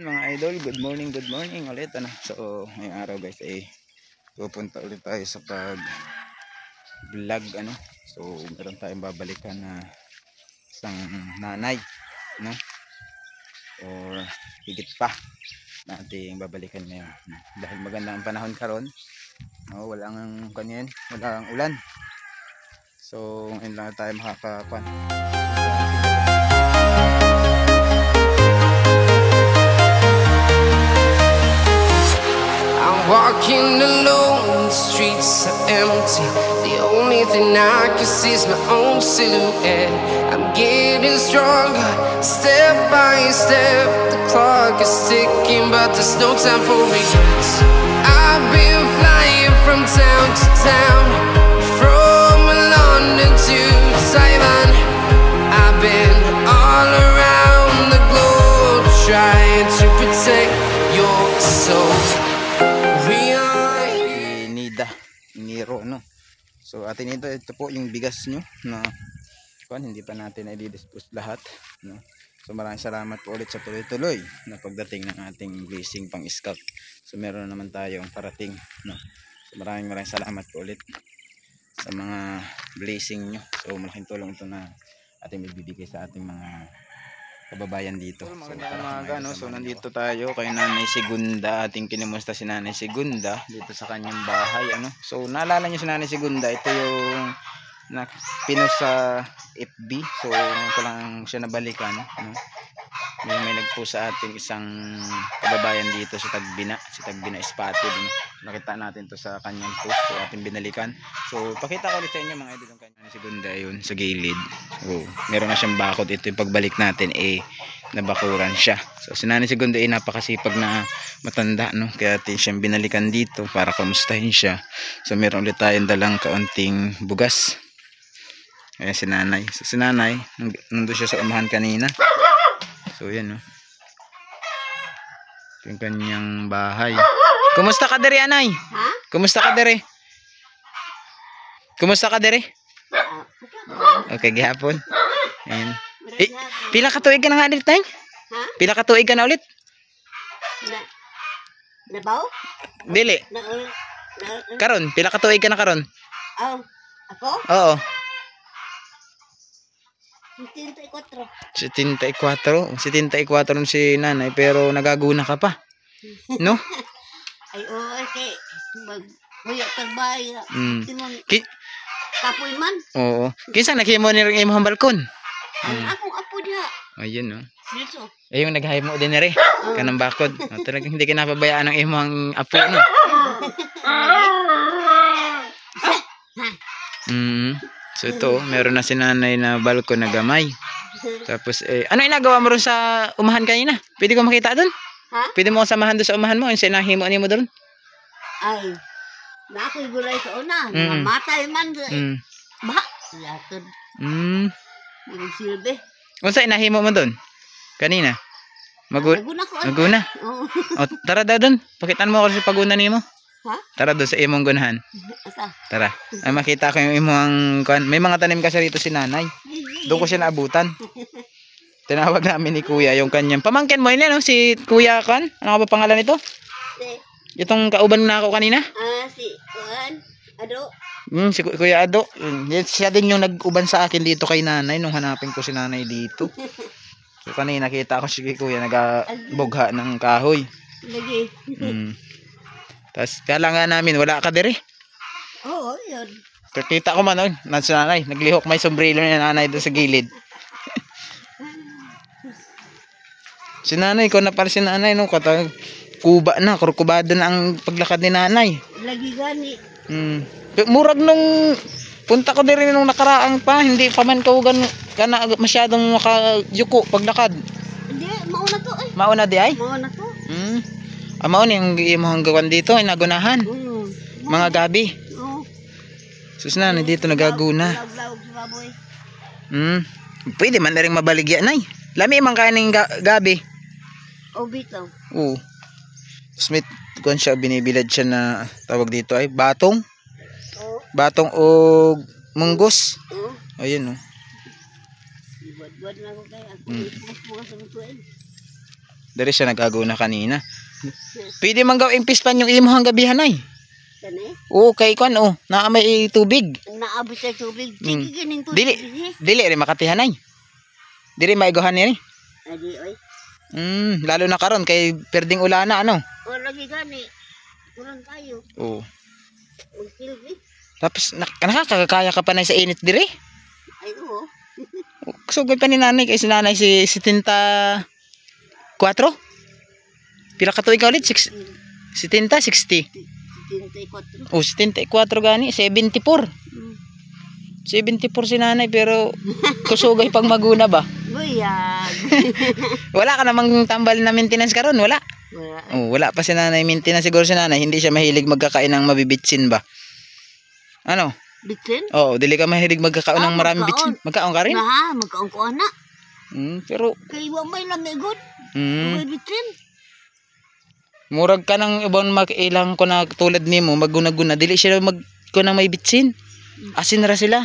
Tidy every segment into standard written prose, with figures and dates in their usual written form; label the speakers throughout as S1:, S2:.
S1: Mga idol, good morning ulit ano. So, ngayong araw guys ay pupunta ulit tayo sa pag-vlog ano. So, meron tayong babalikan na isang nanay, no? Or higit pa nating babalikan ngayon. Dahil maganda ang panahon karon, no? Walang kanyan, walang ulan. So, ngayon lang tayo makakakuan.
S2: Walking alone, the streets are empty. The only thing I can see is my own silhouette. I'm getting stronger, step by step. The clock is ticking, but there's no time for regrets. I've been flying from town to town, from London to Taiwan. I've been all around the globe, trying to protect your soul.
S1: Niro, no? So atin ito po yung bigas nyo na hindi pa natin i-dispose lahat, no? So maraming salamat po ulit sa tuloy-tuloy na pagdating ng ating blessing pang scout. So meron naman tayong parating, no? So maraming salamat po ulit sa mga blessing nyo. So malaking tulong ito na ating bibigay sa ating mga kababayan dito. So, so nandito tayo kay Nanay Segunda, ating kinumusta si Nanay Segunda dito sa kanyang bahay ano. So naalala niyo si Nanay Segunda, ito yung pinost sa FB. So ito lang siya nabalikan, no? May nagpost sa ating isang kababayan dito sa Tagbina, si Tagbina Spotted, no? Nakita natin to sa kanyang post, so ating binalikan. So pakita ko ulit sa inyo mga idol yung kanya Segunda yun sa gilid. So meron na siyang bakod. Ito yung pagbalik natin nabakuran siya. So si Nanay Segunda napakasipag na matanda, no? Kaya atin siyang binalikan dito para kamustahin siya. So meron ulit tayong dalang kaunting bugas. Ayan si Nanay. So si Nanay nandun siya sa umahan kanina. So yan, no? Yung kanyang bahay. Kumusta ka dere, Anay? Ha? Kumusta ka dere? Kumusta ka dere? Okay, gihapon. Ayan. Pila ka tuig ka na nga ulit, Tay? Ha? Pila ka tuig ka na ulit?
S3: Nabaw?
S1: Dili. Karon, pila ka tuig ka na karon?
S3: Oh, ako?
S1: Oo.
S3: 74.
S1: 74 si Nanay, pero nagaguna ka pa. No?
S3: Ay, oo, okay. Magbuya tagbay. Kapoy man.
S1: Oo. Kinsa naghimo ni ring imong balkon?
S3: Akong apo diha.
S1: Ayun, no.
S3: Silso.
S1: Ay, yung naghimo din rin. Kanang bakod. Talagang hindi ka napabayaan ng imong apo, no? So ito, meron na si Nanay na balkon na gamay. Tapos ano inagawa mo ron sa umahan kanina? Pwede ko makita doon?
S3: Ha?
S1: Pwede mo samahan doon sa umahan mo? Yung sinahimo niyo mo doon?
S3: Ay, na ako'y gulay sa una. Namatay man. Bah, latod. Yung silbi.
S1: Kung sa inahimo mo doon? Kanina?
S3: Maguna ko.
S1: Maguna? O, tara daw doon. Pakitaan mo ako sa paguna niyo mo.
S3: Ha?
S1: Tara doon sa imong gunahan.
S3: Asa?
S1: Tara. Ay, makita ko yung imong may mga tanim kasi rito si Nanay. Doon ko siya naabutan. Tinawag namin ni Kuya yung kanyang pamangkin mo yun, no? Si Kuya Kan. Ano ka ba pangalan nito? Itong kauban na ako kanina?
S3: Si Kuan Ado.
S1: Si Kuya Ado. Siya din yung nag-uban sa akin dito kay Nanay nung hanapin ko si Nanay dito. So kanina nakita ko si Kuya nagabugha ng kahoy.
S3: Lagi.
S1: Tapos kala nga namin wala ka dere.
S3: Oo, yun.
S1: Kakita ko man si Nanay, naglihok may sombrero ni Nanay doon sa gilid. Si Nanay, ko na pala si Nanay, no? Kuba na, kurkubada na ang paglakad ni Nanay.
S3: Lagi gani.
S1: Murag nung punta ko din nung nakaraang pa, hindi pa man kana masyadong makayuko paglakad.
S3: Hindi, mauna to eh.
S1: Mauna di ay?
S3: Mauna to.
S1: Mauna yung imong gawan dito, inagunahan. Mga gabi. Sus Nanay, dito nagaguna. Pwede man na rin mabaligya, Nay. Lami man kaya ng gabi.
S3: Bitaw.
S1: Oo. Tapos may kung siya, binibilad siya na tawag dito ay batong. Batong o munggos. Ayun, no. Dari siya nagaguna kanina. Pwede man gawing pispan yung imuhang gabihan ay.
S3: Kani?
S1: Oo, kay kwan oh, naa may tubig.
S3: Naabot sa tubig.
S1: Mm.
S3: Sige ganing tubig.
S1: Dili, dili rin makatihan ay. Dili maiguhan ni.
S3: Adi oy.
S1: Lalo na karon kay perding ulana ano.
S3: O lagi gani. Kurang kayo.
S1: Oo.
S3: Magsilbi.
S1: Tapos nakakakaya ka pa na sa init dire.
S3: Ay oo.
S1: Sugod pa ni nanay kay si nanay si 74. Pila ka tuig ka ulit? 70, 60.
S3: 74.
S1: Oh, 74 gani, 74. 74 si nanay pero kusugay pag maguna ba?
S3: Buyag.
S1: Wala ka namang tambal na maintenance karon, wala.
S3: Wala.
S1: Oh, wala pa si nanay maintenance siguro si nanay, hindi siya mahilig magkakain ng mabibitsin ba? Ano?
S3: Bitsin?
S1: Oo, dili ka mahilig magkakaon ng maraming bitsin. Magkaon ka rin?
S3: Na, magkaon ko ana.
S1: Pero
S3: Kay wa may lamigod.
S1: mm,
S3: May bitsin.
S1: murag ka ng ibang makilang ko na tulad nimo maguna-guna dili siya mag ko na may bitsin. Asin ra sila.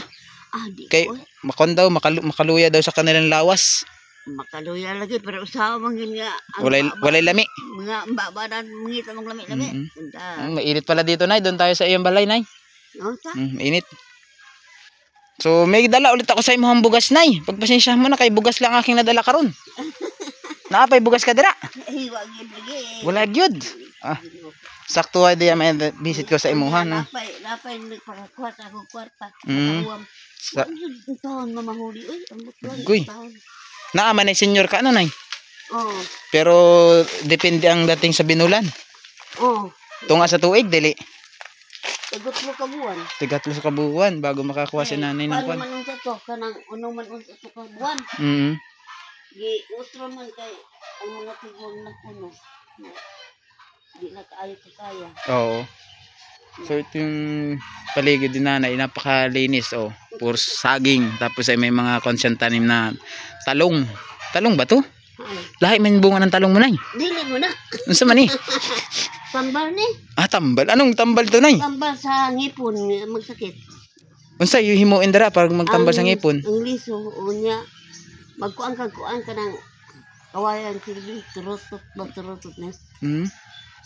S3: Ah, di
S1: Kay
S3: ko.
S1: makon daw makaluya daw sa kanilang lawas.
S3: Makaluya lagi pero usaha man yun nga.
S1: Walay lami.
S3: Mga babadan mangita mong lami-lami.
S1: Mainit pala dito nay, doon tayo sa iyong balay nay.
S3: No ta?
S1: Init. So may dala ulit ako sa imong bugas nay. Pagpasensya mo na kay bugas lang aking nadala karon. Naapay bugas ka dira?
S3: Ay wa gid lagi.
S1: Wala gyud. Sakto ay diya may visit ko sa imuhan no.
S3: Napay nagpakakuha sa akong kwarta.
S1: Sa
S3: Taon mamahuli oy.
S1: Guy. Naaman ay senior ka ano nay.
S3: Oh.
S1: Pero depende ang dating sa binulan.
S3: Oh.
S1: Tunga sa tuig dili.
S3: Tagot mo kabuan.
S1: Tigatlo sa kabuuan bago makakuha si nanay ng
S3: Paano
S1: kwan.
S3: man unsa to kanang uno man unsa to kabuan. Gi utro man kay ang mga tigol na kuno. Di na kaayo kaya.
S1: Oo. So ito yung paligid din nanay, napakalinis oh. Puro saging, tapos ay may mga konsyan tanim na talong. Talong ba to?
S3: Ay,
S1: Lahi man yung bunga ng talong mo nay.
S3: dili mo na.
S1: Unsa man ni?
S3: Tambal ni.
S1: Tambal. Anong tambal to nay?
S3: Tambal sa ngipon magsakit.
S1: Unsa yung himuin dara para magtambal sa ngipon?
S3: Ang liso unya magkuan ka ng kawayan silbi turutot ba turutot na.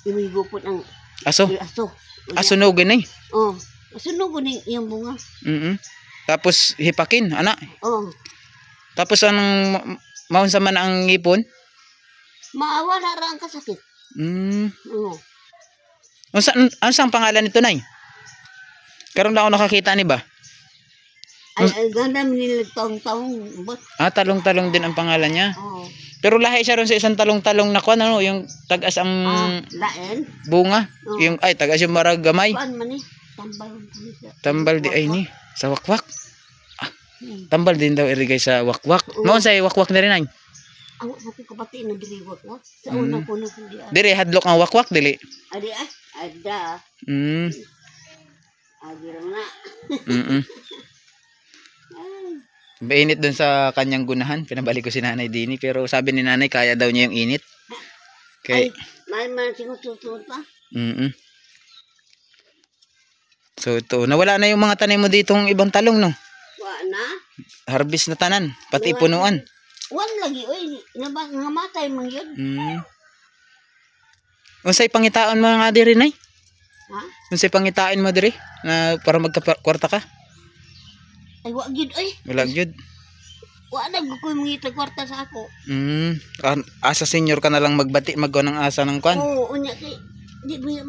S3: Imigupot ang
S1: Aso?
S3: aso.
S1: Asunogin nay.
S3: Oh, sunog ni iyang bunga.
S1: Tapos hipakin, ana.
S3: Oh,
S1: Tapos anong maunsa man ang ngipon?
S3: maawa na ra ang kasakit. Oh.
S1: Unsa ang pangalan nito nay? Karon lang ako nakakita ni ba?
S3: Ay ganda nila taong-taong bot.
S1: Talong-talong din ang pangalan niya.
S3: Oh.
S1: Pero lahi siya ron sa isang talong-talong na kwan, ano, yung tagas ang
S3: Lain.
S1: bunga.
S3: Oh.
S1: Yung, tagas yung maragamay.
S3: Kuan man ni tambal ni siya.
S1: Tambal di ay ni. Sa wakwak. Tambal din daw irigay sa wakwak. Maon sa wakwak na rin ay.
S3: Awa ko kapati na dili wak. Sa una ko na hindi.
S1: Dili, hadlok ang wakwak, dili.
S3: Adi ada. Adi ra na.
S1: Mainit dun sa kanyang gunahan. Pinabalik ko si nanay Dini. Pero sabi ni nanay, kaya daw niya yung init.
S3: Ay,
S1: Okay.
S3: may man sinusunod pa.
S1: So ito, nawala na yung mga tanim mo ditong ibang talong, no?
S3: Wa na.
S1: Harvest na tanan, pati punuan.
S3: Wan lagi oy, ngamatay man yun.
S1: Unsay pangitaon mo nga diri nay?
S3: Ha?
S1: Unsay pangitain mo diri na para magkakwarta ka?
S3: Ay wa gyud oy.
S1: Wala gyud.
S3: Wa na ko mangita kwarta sa ako.
S1: Asa senior ka na lang magbati maggo ng asa ng kwan.
S3: Oo, unya kay di ba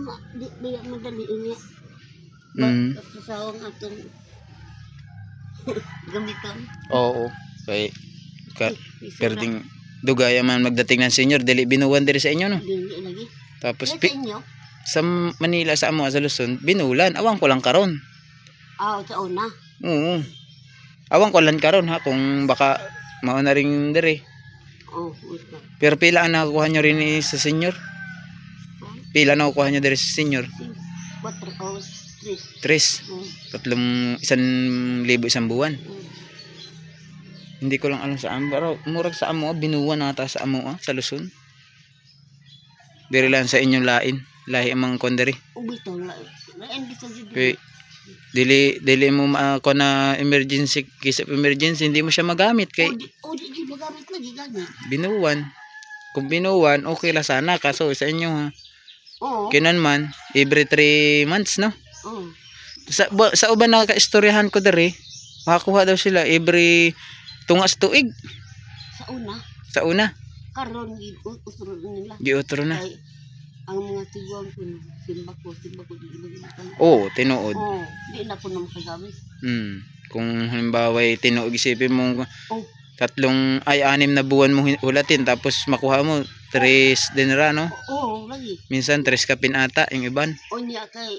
S3: madali unya. Sa sawang atong gamiton.
S1: Oo. Kay perding dugaya man magdating ng senior dili binuwan diri sa inyo no.
S3: Dili lagi.
S1: Tapos
S3: Sa inyo?
S1: sa Manila sa amo sa Luzon binulan awang ko lang karon.
S3: Sa una.
S1: Oo. Awang ko lang karon ha kung baka mao na ring diri.
S3: Oh, wait lang.
S1: Pero pila ang nakukuha nyo rin sa senior? Pila nakukuha nyo diri sa senior?
S3: 4 o 3.
S1: 3. 1,000 isang buwan. Hindi ko lang alam sa amo. Pero murag sa amo, binuwan nata sa amo sa Luzon. Diri lang sa inyong lain. Lahi ang mga kondari.
S3: Ubitong lang. Lain bisa jud.
S1: Okay. Dili mo ako na emergency, case of emergency, hindi mo siya magamit kay
S3: Di magamit lagi gani.
S1: binuwan. kung binuwan, okay la sana. Kaso sa inyo ha.
S3: Oo.
S1: Kinan man, every 3 months, no?
S3: Oo.
S1: Sa uban na kaistoryahan ko dere, makakuha daw sila every tungas tuig
S3: Sa una,
S1: sa una.
S3: karon gid usro nila.
S1: Giotro na.
S3: Kay ang mga tiguang ko simba ko di ba.
S1: Oo, tinuod.
S3: Oo, di na ko na makagamit.
S1: Kung halimbawa tinuod isipin mo
S3: Oh.
S1: 6 na buwan mo ulatin tapos makuha mo 3 din ra, no?
S3: Oo, lagi.
S1: Minsan 3 kapin ata yung iban.
S3: O niya kay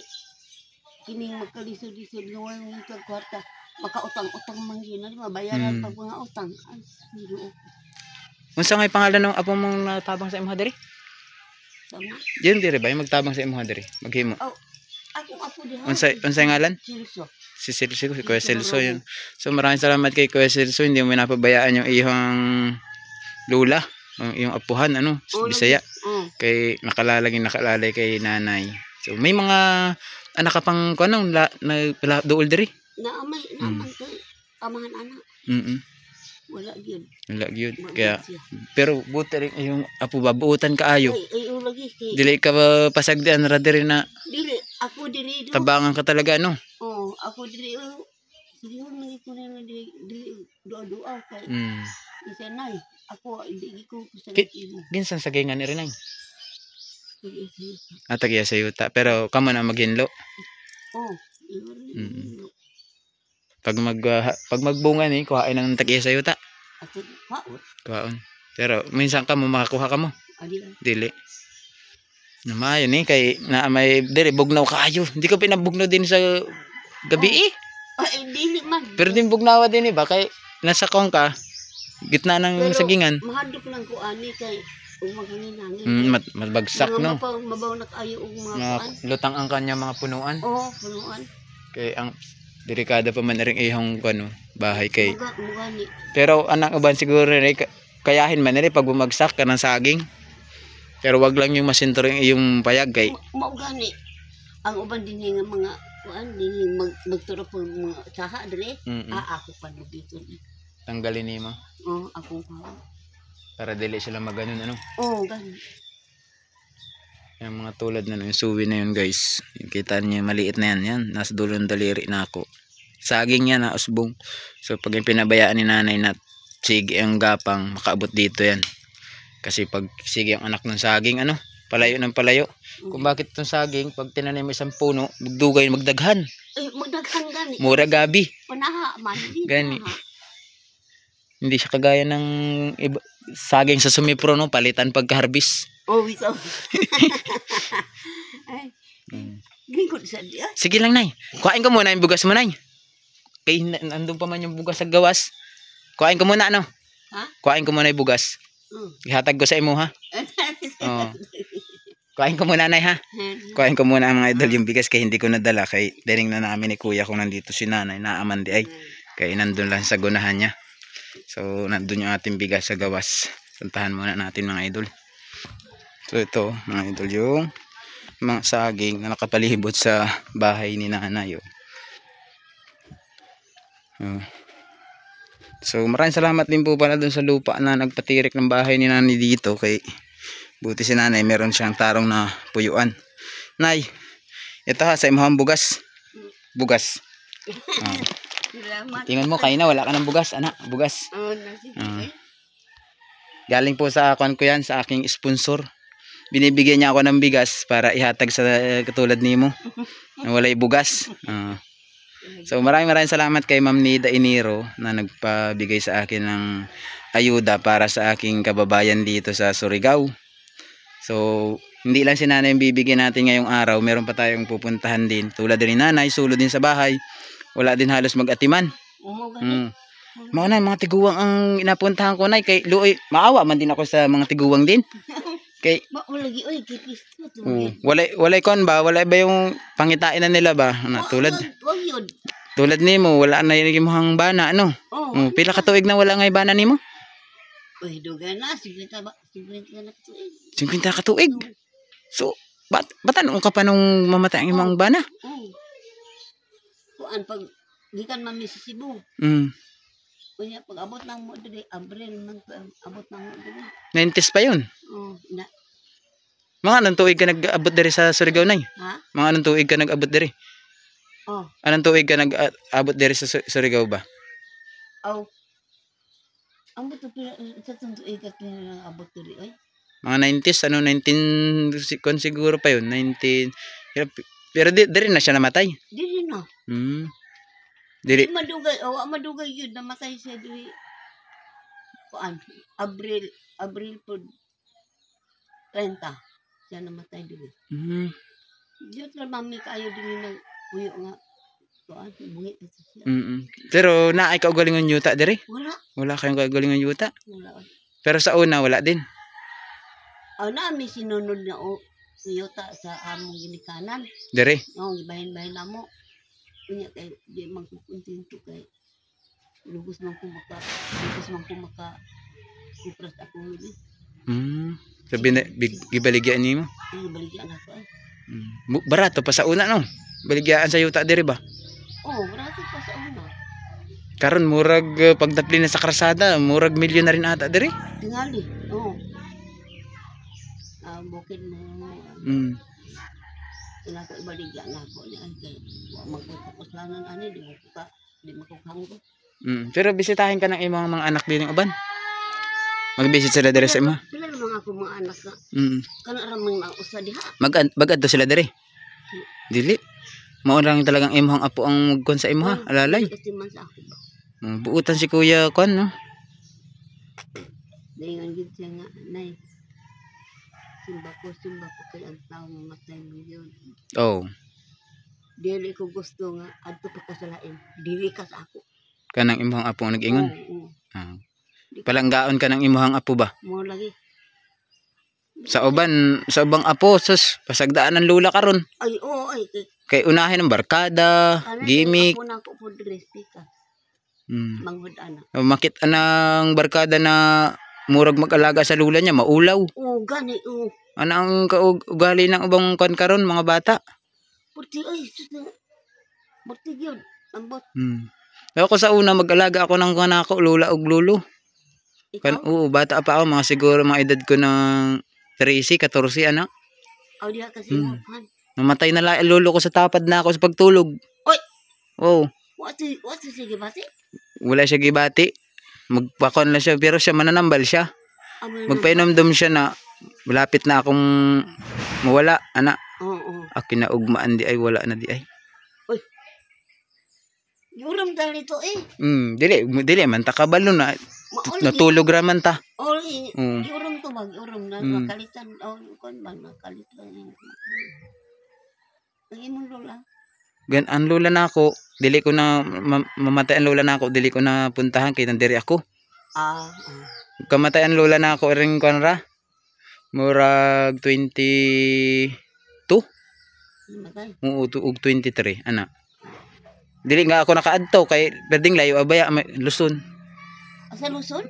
S3: kining magkalisod-lisod nga walang kwarta. Makautang-utang man gina, di ba? Bayaran pag mga utang. Ay, hindi.
S1: Unsa ngay pangalan ng apo mong natabang sa imong diri?
S3: Tama.
S1: Diyan diri ba yung magtabang sa imong diri? Maghimo.
S3: Oh, ako apo di ha.
S1: Unsay ngalan?
S3: Silso.
S1: Si Celso, si Kuya Celso yun. So maraming salamat kay Kuya Celso, hindi mo napabayaan yung iyong lula, yung apuhan, ano, Bisaya.
S3: Oo.
S1: Kay nakalalay kay nanay. So may mga anak ka pang kuno na dool diri.
S3: Naaman kay amahan anak. Wala gyud.
S1: Wala gyud.
S3: Wala
S1: Kaya
S3: siya.
S1: pero buti rin yung apo babuutan kaayo.
S3: Ay, lagi kay.
S1: Dili ka pasagdian ra diri na
S3: Dili, ako dili do.
S1: tabangan ka talaga, no?
S3: Oo, ako dili. Siguro lagi ko na dili doa-doa kay. Isa nay. Ako hindi ko sa imo.
S1: Ginsan sa gingan ni Renay.
S3: Sige.
S1: Atagya sa yuta. Pero kamo na maghinlo.
S3: Oh,
S1: Pag magbunga ni kuhain ng tagya sa yuta.
S3: Ako, ha?
S1: Kuhaon. Pero minsan ka mo makakuha ka mo.
S3: Adi.
S1: Dili. Namayo ni kay na may diri bugnaw kaayo. Hindi ko pinabugnaw din sa gabi eh.
S3: Ay, dili man.
S1: Pero din bugnawa din eh ba kay nasa kong ka gitna ng
S3: Pero,
S1: sagingan.
S3: mahadlok lang ko ani kay umagangin-hangin.
S1: Mabagsak, no.
S3: Mabaw na kayo og mga
S1: Mga
S3: kuan.
S1: lutang ang kanya mga punuan.
S3: Oo, punuan.
S1: Kay ang delikado pa man ring ihong ano bahay kay.
S3: Mugani.
S1: Pero anak uban siguro rin kayahin man rin pag bumagsak ka ng saging. Pero wag lang yung masintor yung iyong payag kay.
S3: Maugani. Ang uban din nga mga kuan din magturo po mga saha dire. Ako pa dito.
S1: Tanggalin nimo
S3: Ako pa.
S1: para dili sila maganon, ano.
S3: Oo, gani.
S1: Yung mga tulad na yung suwi na yun, guys. Yung kita niyo maliit na yan. Nasa dulo ng daliri na ako. Saging yan na usbong. So pag yung pinabayaan ni nanay na sige ang gapang, makaabot dito yan. Kasi pag sige ang anak ng saging, ano, palayo ng palayo. Kung bakit itong saging, pag tinanim mo isang puno, magdugay, magdaghan.
S3: Magdaghan gani.
S1: Mura gabi.
S3: Panaha man.
S1: Gani. Hindi siya kagaya ng saging sa sumipro, no, palitan pagka-harvest.
S3: Oh, ikaw. Ay. Gingkod sa diya.
S1: Sige lang, nay. Kuhain ko muna yung bugas mo, nay. Kay nandun pa man yung bugas sa gawas. Kuhain ko muna, ano?
S3: Ha?
S1: Kuhain ko muna yung bugas. Ihatag ko sa imo, ha? Oo. Kuhain ko muna, nay, ha? Kuhain ko muna mga idol yung bigas kay hindi ko nadala. Kay dining na namin ni kuya kung nandito si nanay na amandi ay. Kay nandun lang sa gunahan niya. So nandun yung ating bigas sa gawas. Puntahan muna natin mga idol. So ito mga idol yung mga saging na nakapalibot sa bahay ni nanay. So maraming salamat din po pala dun sa lupa na nagpatirik ng bahay ni nanay dito. Kay buti si nanay meron siyang tarong na puyuan. Nay, ito ha sa imong bugas. Bugas. Tingnan mo kain na wala ka ng bugas, anak, bugas. Galing po sa akuan ko yan, sa aking sponsor. Binibigyan niya ako ng bigas para ihatag sa katulad nimo na walay bugas. So maraming salamat kay Ma'am Nida Iniro na nagpabigay sa akin ng ayuda para sa aking kababayan dito sa Surigao. So hindi lang si nanay yung bibigyan natin ngayong araw, meron pa tayong pupuntahan din. Tulad din ni nanay, sulod din sa bahay. Wala din halos mag-atiman. Mga mga tiguwang ang inapuntahan ko, nay. Kay luoy, maawa man din ako sa mga tiguwang din. Kay
S3: lagi oy kikis.
S1: Walay kon ba? Wala ba yung pangitain na nila ba? Tulad nimo, wala na yung imong bana, ano? Pila ka tuig na wala ngay bana nimo?
S3: Uy, duga na 50 na katuig.
S1: 50 ka tuig. So, batanong ka pa nung mamatay ang imong bana?
S3: Kuan pag gikan mami sa Cebu. Kunya pag abot nang mo diri Abril man abot nang mo diri.
S1: 90s pa yun.
S3: Oh, na.
S1: Mga anong tuig ka nag-abot diri sa Surigao, Nay?
S3: Ha?
S1: Mga anong tuig ka nag-abot diri?
S3: Oh,
S1: Anong tuig ka nag-abot diri sa Surigao ba?
S3: aw. Ang buto pila sa tunto ikat na abot diri oy.
S1: Mga 90s, ano, 19, kung siguro pa yun, 19, pero diri na siya namatay.
S3: Dili na.
S1: Dili,
S3: Di madugay, madugay yun namatay siya diri. Kuan, Abril po 30. Siya namatay diri. Diyot lang mami kayo dili nag puyo nga. Kuan, bungi ito siya.
S1: Pero naay kaugalingon yuta diri?
S3: Wala.
S1: Wala kayong kaugalingon yuta?
S3: Wala.
S1: Pero sa una, wala din.
S3: Nami sinunod na uyota sa among ginikanan.
S1: Diri?
S3: No, gibahin-bahin na mo. Kunya kay di man ko kontento kay lugos man ko maka kupras ako ni.
S1: Sabi na, gibaligyan nimo?
S3: Ay baligyan ako ay.
S1: Barato pa sa una, no? Baligyaan sa yuta diri ba?
S3: Oh, grabe pa sa una.
S1: Karon murag pagdapli na sa karsada, murag milyon na rin ata diri.
S3: Tingali. Oh. Bukid mo. Ina ko ibaligyan na ako ni ay kay magkukuslanan ani di mo ko.
S1: Pero bisitahin ka ng imong mga anak din uban. Magbisit sila diri sa imo.
S3: Pila naman ako mga anak na. Kana ra man usa diha.
S1: Mag-adto sila diri. Dili. Mao lang talagang imong apo ang magkon sa imo ha, alalay.
S3: Kasi man sa ako ba.
S1: Buutan si Kuya kon no.
S3: Dayon gid siya nga nay. Simba ko kay ang tao mamatay mo yun.
S1: Oh.
S3: Dili ko gusto nga adto pa ka sa lain. Dili ka sa ako.
S1: Kanang imong apo ang nag-ingon.
S3: Oo.
S1: Palanggaon ka ng imong apo ba?
S3: Mo lagi.
S1: Sa ubang apo sus pasagdaan ng lula karon.
S3: Ay oo ay
S1: Kay unahin ng barkada, gimmick.
S3: Ako na ko pod respika. Manghud ana.
S1: Makit anang barkada na murag mag-alaga sa lula niya, maulaw.
S3: Oo, gani, oo.
S1: Ano ang ugali ng ubang kon karon mga bata?
S3: Puti, ay, puti yun. Ambot.
S1: Ako sa una, mag-alaga ako ng kanako, lula ug lulo.
S3: Ikaw?
S1: Oo, bata pa ako, mga siguro mga edad ko ng 13, 14, ano?
S3: Aw, diha kasi mo, han.
S1: Namatay na lang lulo ko sa tapad na ako sa pagtulog.
S3: Oy!
S1: Oo.
S3: What's sige ba si?
S1: Wala siya gibati. Magpakon lang siya, pero siya mananambal siya. Magpainomdom siya na malapit na akong mawala, ana.
S3: Oo.
S1: Kinaugmaan di ay wala na di ay.
S3: Uy. Yuram dali to eh.
S1: Dili man ta kabalo na. Natulog ra man ta.
S3: Yuram to mag yuram na makalitan kon bang makalitan. Ang imong lola.
S1: Ang lola na ako, dili ko na mamatay ang lola na ako, dili ko na puntahan kay nandiri ako. Kamatay ang lola na ako ring konra. Murag 22. Oo, ug 23 ana. Dili nga ako nakaadto kay pwedeng layo abaya Luzon.
S3: Sa Luzon?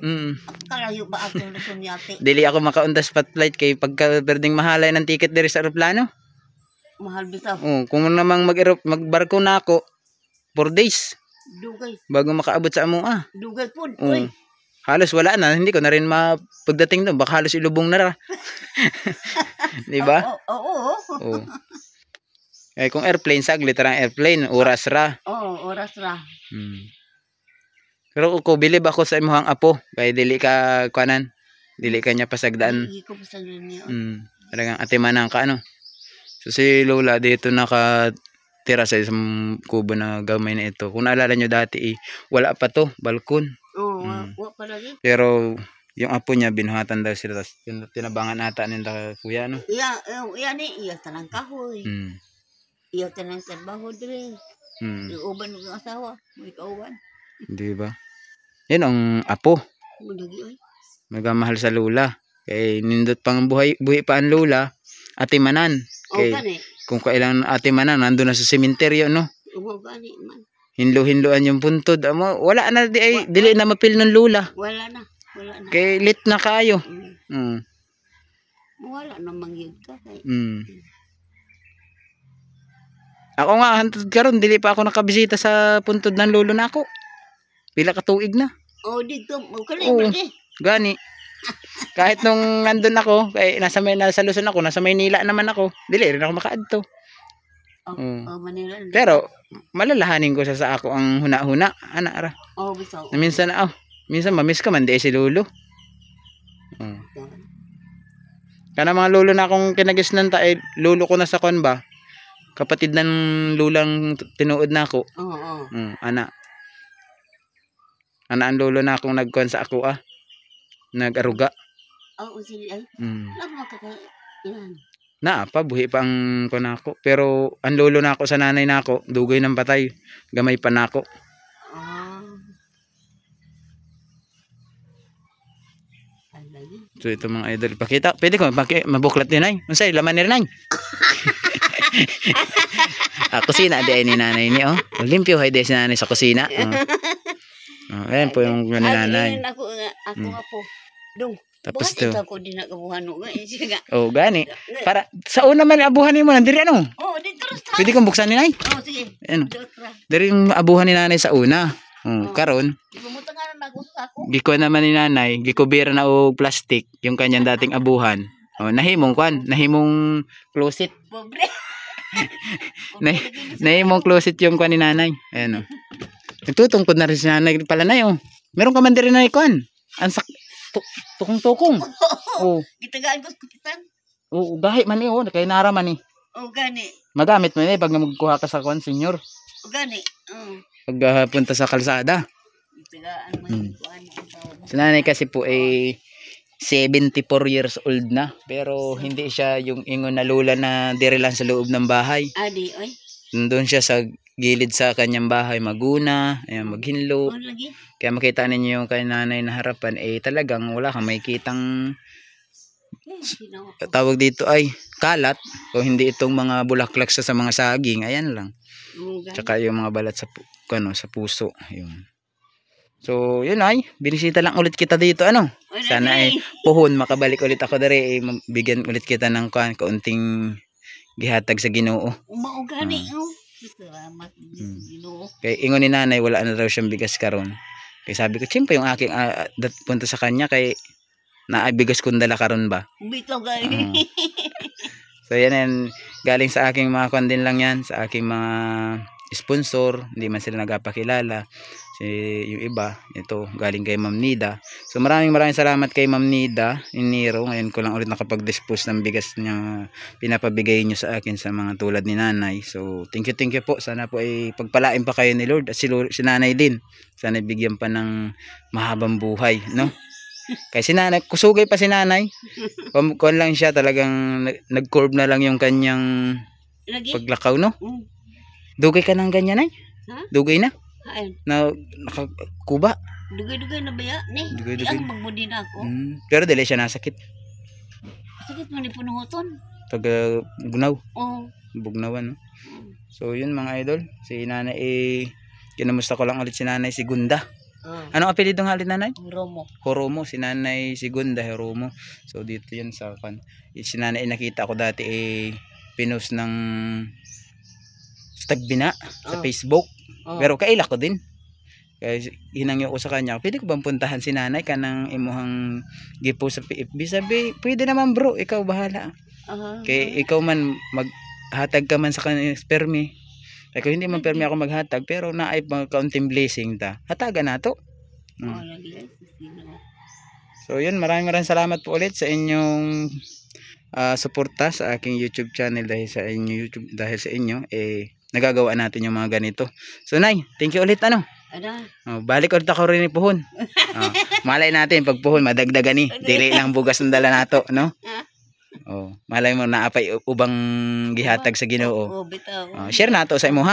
S3: Kalayo ba ako Luzon yate?
S1: Dili ako makaunda spotlight kay pagka pwedeng mahalay ng ticket diri sa eroplano.
S3: Mahal bitaw.
S1: Kung namang magbarko na ako 4 days.
S3: Dugay.
S1: Bago makaabot sa amo
S3: Dugay pod.
S1: Halos wala na, hindi ko na rin pagdating doon, baka halos ilubong na ra. Di ba? Oo. Eh kung airplane saglit ra airplane, oras ra.
S3: Oo, oras ra.
S1: Pero ko bilib ako sa imong apo, kay dili ka kuanan. Dili ka niya pasagdaan.
S3: Dili ko pasagdaan niya.
S1: Talagang atimanan ka ano. So si Lola dito nakatira sa isang kubo na gamay na ito. Kung naalala nyo dati wala pa to, balkon.
S3: Oo, wala pa lagi.
S1: Pero yung apo niya binuhatan daw sila, tapos tinabangan ata nila kuya no.
S3: Iya ni tanang kahoy. Iya tanang trabaho dire. Uban ng asawa, may kauban.
S1: Di ba? Yan ang apo.
S3: Lagi oy.
S1: Nagamahal sa Lola. Kay nindot pang buhay pa ang Lola, atimanan. Kay kung kailan atimanan nandoon na sa sementeryo no.
S3: Gani man.
S1: Hinlo-hinloan yung puntod. Wala na dili na mapil ng Lola.
S3: Wala na.
S1: Kay lit na kayo.
S3: Wala na mangyud ka kay.
S1: Ako nga hantod karon dili pa ako nakabisita sa puntod ng lolo nako. Pila ka tuig na.
S3: Oh, dito.
S1: Oo.
S3: Kalibra
S1: Gani. Kahit nung nandun ako, nasa Luzon ako, nasa Maynila naman ako, dili rin ako makaadto.
S3: Manila.
S1: Pero malalahanin ko sa ako ang huna-huna, ana ra.
S3: Oh, bisa.
S1: Na minsan minsan mamiss ka man di si lolo. Kana mga lolo na akong kinagisnan lolo ko na sa kon ba. Kapatid ng lulang tinuod na ako.
S3: Oo.
S1: Ana ang lolo na akong nagkuan sa ako nag-aruga.
S3: Oo, sige ay. Lama ka yan.
S1: Pa buhi pa ang kuan ako. Pero ang lolo na ako sa nanay na ako, dugay ng patay. Gamay pa na ako. So ito mga idol, pakita. Pwede ko mabuklat din ay. Unsay laman ni nanay? Kusina di ay ni nanay ni Limpyo hay di si nanay sa kusina. Ayan po yung ni nanay.
S3: Ako nga po. Dong.
S1: Tapos
S3: to.
S1: to.
S3: Ako din nakabuhan no.
S1: Gani. Para sa una man abuhan mo nandiri ano?
S3: Dito sa.
S1: Pwede kong buksan ni nanay?
S3: Sige.
S1: Ano? Diri yung abuhan ni nanay sa una. Karon.
S3: Bumuta nga na ako.
S1: Giko naman ni nanay, gikubira na og plastic yung kanyang dating abuhan. Nahimong closet.
S3: Pobre.
S1: Nahimong closet yung kwan ni nanay. Ayan nagtutungkod na rin si nanay pala na meron ka man din na ikon. Ansak tukong-tukong.
S3: Gitagaan ko kupitan.
S1: Gahi man kay nara man
S3: gani.
S1: Magamit man pag magkuha ka sa kwan senior.
S3: Gani.
S1: Pag punta sa kalsada.
S3: Gitagaan man kuan.
S1: Si nanay kasi po 74 years old na. Pero hindi siya yung ingon na lula na dire lang sa loob ng bahay.
S3: Adi, oy.
S1: Nandun siya sa gilid sa kanyang bahay maguna, maghinlo. Kaya makita ninyo yung kay nanay na harapan, talagang wala kang makikitang tawag dito ay kalat o hindi itong mga bulaklak sa mga saging. Ayan lang. Tsaka yung mga balat sa puso. Yun. So, yun ay, binisita lang ulit kita dito, Sana puhon, makabalik ulit ako dari, bigyan ulit kita ng kaunting gihatag sa Ginoo.
S3: Gani, salamat Ginoo.
S1: Kaya ingon ni nanay, wala na raw siyang bigas karon. Kaya sabi ko, siyempre yung aking punta sa kanya, kay naabigas kong dala karon ba?
S3: Bitaw gani.
S1: So, yan, galing sa aking mga kondin lang yan, sa aking mga sponsor, hindi man sila nagpakilala. Yung iba, ito galing kay Ma'am Nida. So maraming salamat kay Ma'am Nida Iniro. Ngayon ko lang ulit nakapag-dispose ng bigas niya pinapabigay niyo sa akin sa mga tulad ni nanay. So thank you po. Sana po ay pagpalain pa kayo ni Lord at si nanay din. Sana bigyan pa ng mahabang buhay, Kaya si nanay, kusugay pa si nanay. Kuan lang siya, talagang nag-curve na lang yung kanyang paglakaw, Dugay ka ng ganyan ay? Dugay na? Na nakakuba.
S3: Dugay-dugay na ba yan?
S1: Dugay-dugay.
S3: Ang magbudi na ako.
S1: Pero dili siya nasakit.
S3: Sakit man ni punuhoton.
S1: Pag bugnaw.
S3: no?
S1: Bugnawan, So yun mga idol. Si nanay kinamusta ko lang ulit si nanay si Gunda. Anong apelyido nga ulit nanay? Horomo. Si nanay si Gunda Horomo. So dito yun sa si nanay nakita ko dati pinost ng Tagbina sa Facebook. Pero kaila ko din. Kaya hinangyo ko sa kanya, pwede ko bang puntahan si nanay kanang imuhang gipo sa PFB? Sabi, pwede naman bro, ikaw bahala. Kaya ikaw man maghatag ka man sa kanya permi. Kaya hindi man permi ako maghatag, pero naay mga kaunting blessing ta. Hatagan na to. So yun, maraming salamat po ulit sa inyong suporta sa aking YouTube channel. Dahil sa inyo nagagawa natin yung mga ganito. So nay, thank you ulit balik ulit ako rin puhon. Malay natin pag puhon madagdagan dili lang bugas ng dala nato, malay mo naapay ubang gihatag sa Ginoo. Share nato sa imo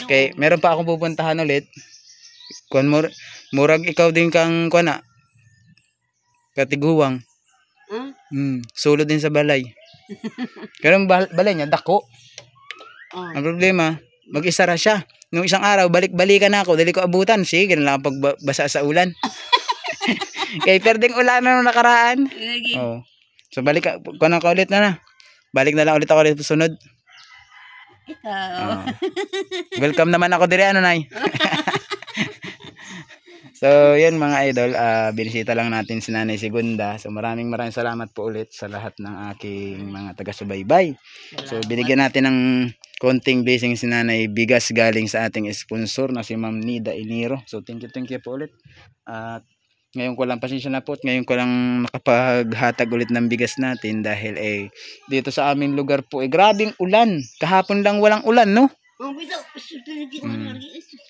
S1: Kay meron pa akong pupuntahan ulit. Kuan murag ikaw din kang kuana katiguwang. Sulod din sa balay. Karong balay niya dako. Ang problema, mag-isa ra siya. Nung isang araw, balik-balikan ako, dali ko abutan. Sige, na lang pagbasa sa ulan. Kaya perdeng ulan na nung nakaraan. So balik ka ulit na. Balik na lang ulit ako dito sunod. Welcome naman ako dire nay. So, yun mga idol, binisita lang natin si Nanay Segunda. So, maraming salamat po ulit sa lahat ng aking mga taga-subaybay. So, binigyan natin ng konting blessing si Nanay, bigas galing sa ating sponsor na si Ma'am Nida Iniro. So, thank you po ulit. At ngayon ko lang, pasensya na po, at ngayon ko lang nakapaghatag ulit ng bigas natin dahil dito sa aming lugar po grabing ulan. Kahapon lang walang ulan, no?
S3: Oh, bisa.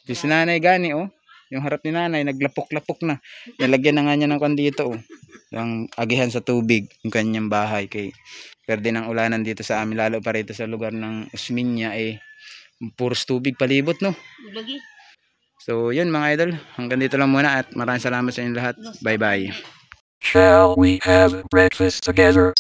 S1: Si Nanay gani, oh. Yung harap ni Nanay, naglapok-lapok na. Nalagyan na nga niya ng kandito, oh. Yung agihan sa tubig, yung kanyang bahay. Pwede ng ulanan dito sa amin, lalo pa rito sa lugar ng Usminya, puros tubig palibot, no?
S3: Lagi.
S1: So, yun mga idol. Hanggang dito lang muna at maraming salamat sa inyo lahat. Bye-bye.
S4: Shall we have breakfast together?